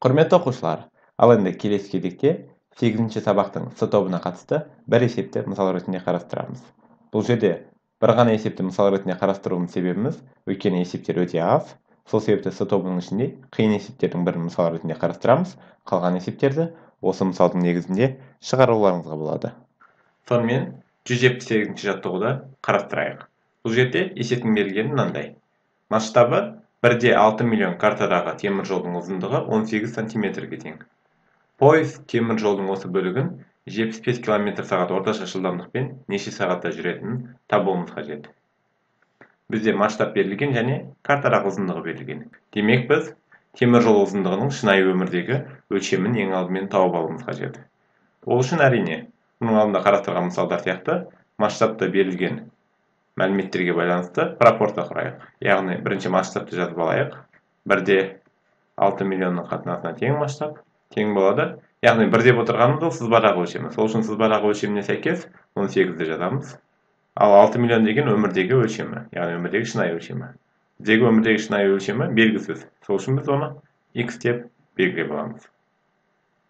Құрметті оқушылар, ал енді келесі кезекте 8-ші сабақтың С тобына қатысты бір есепті мысал ретінде қарастырамыз. Бұл жерде бір ғана есепті мысал ретінде қарастыруымыз себебіміз, өйткені есептер өте аз. Сол себепті С тобының ішінде қиын есептердің бірін мысал ретінде қарастырамыз, қалған есептерді осы мысалдың негізінде шығаруларыңызға болады. Сонымен 178-ші жаттығуды қарастырайық. Бұл жерде есептің берілгені мынандай. Масштабы 1,6 миллион картадағы темір жолдың ұзындығы 18 сантиметрге тең. Пойыз темір жолдың осы бөлігін 75 км/сағат орташа жылдамдықпен неше сағатта жүретінін табуымыз қажет. Бізде масштаб берілген және картадағы ұзындығы берілген. Демек біз темір жол ұзындығының шынайы өмірдегі өлшемін ең алдымен тауып алуымыз қажет. Ол үшін әрине, мұның алдында қарастырған мысалдар сияқты масштабта берілген мәліметтерге байланысты пропорция құрайық. Яғни бірінші масштабты жазып алайық. 1,6 миллионның қатынасына тең масштаб тең болады. Яғни 1 деп отырғанымыз ол сызбадағы өлшемі. Сол үшін сызбадағы өлшеміне сәйкес 18-ді жазамыз. Ал 6 миллион деген өмірдегі өлшемі, яғни өмірдегі шынайы өлшемі. Біздегі өмірдегі шынайы өлшемі белгісіз. Сол үшін біз оны x деп белгілеп аламыз.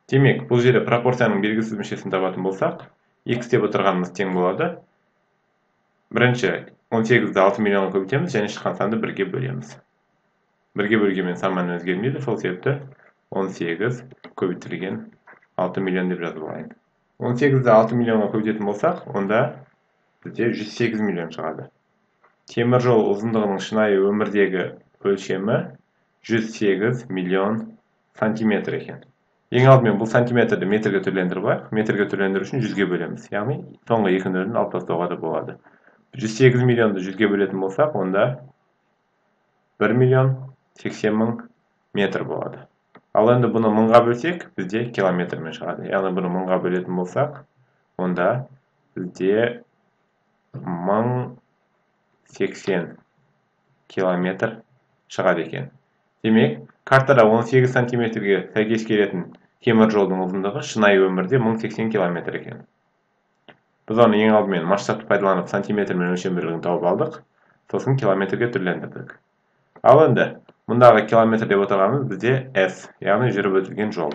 Демек, бұл жерде пропорцияның белгісіз мүшесін табатын болсақ, x деп отырғанымыз тең болады. Бірінші 18-ді 6 миллионға көбейтеміз және шыққан санды 1-ге бөлеміз. 1-ге бөлгенмен сан мәні өзгермейді, сол себепті 18 көбейтілген 6 миллион деп жазып алайын. 18-ді 6 миллионға көбейтетін болсақ, онда бізде 108 миллион шығады. Темір жол ұзындығының шынайы өмірдегі өлшемі 108 миллион сантиметр екен. Ең алдымен бұл сантиметрді метрге түрлендіріп алайық. Метрге түрлендіру үшін 100-ге бөлеміз. Яғни соңғы екі нөлін алып тастауға да болады. 108 миллионды 100-ге бөлетін болсақ, онда 1 миллион 80 мың метр болады. Ал енді бұны мыңға бөлсек, бізде километрмен шығады. Яғни бұны мыңға бөлетін болсақ, онда бізде 1080 километр шығады екен. Демек, картада 18 сантиметрге сәйкес келетін темір жолдың ұзындығы шынайы өмірде 1080 километр екен. Біз оны ең алдымен масштабты пайдаланып сантиметрмен өлшем бірлігін тауып алдық, сосын километрге түрлендірдік. Ал енді мұндағы километр деп отырғанымыз бізде S, яғни жүріп өтілген жол.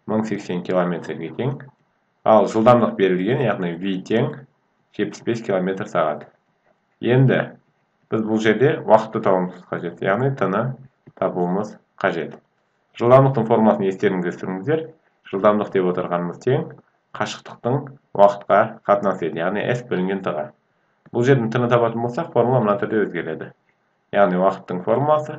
1080 километрге тең. Ал жылдамдық берілген, яғни V тең 75 км/сағат. Енді біз бұл жерде уақытты табуымыз қажет, яғни t-ны табуымыз қажет. Жылдамдықтың формасын естеріңізге түсіріңіздер. Жылдамдық деп отырғанымыз тең қашықтықтың уақытқа қатынасы, яғни S бөлінген t-ға. Бұл жердің t-ны табатын болсақ, формула мына түрде өзгереді. Яғни уақыттың формуласы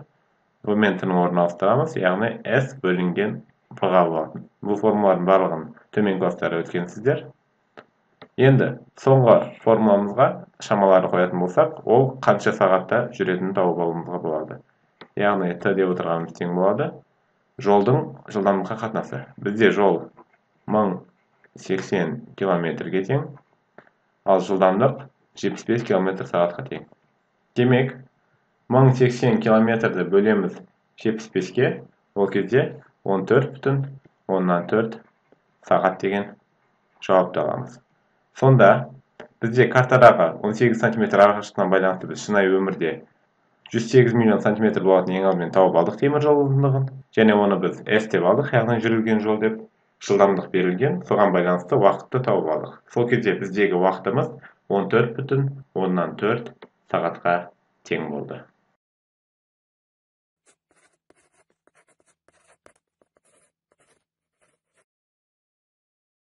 v мен t-ның орнын ауыстырамыз, яғни S бөлінген p-ға болатын. Бұл формулалардың барлығын төмен кластары өткенсіздер. Енді соңғы формуламызға шамаларды қоятын болсақ, ол қанша сағатта жүретінін тауып алуымызға болады. Яғни t деп отырғанымыз тең болады жолдың жылдамдыққа қатынасы. Бізде жол 1080 километрге тең, ал жылдамдық 75 км/сағатқа тең. Демек, 1080 километрді бөлеміз 75-ке, ол кезде 14,4 сағат деген жауапты аламыз. Сонда, бізде картадағы 18 сантиметр арақашықтықтан байланысты біз шынайы өмірде 108 миллион сантиметр болатын ең алдымен тауып алдық темір жол ұзындығын, және оны біз S деп алдық, яғни жүрілген жол деп. Жылдамдық берілген, соған байланысты уақытты тауып алдық. Сол кезде біздегі уақытымыз 14,4 сағатқа тең болды.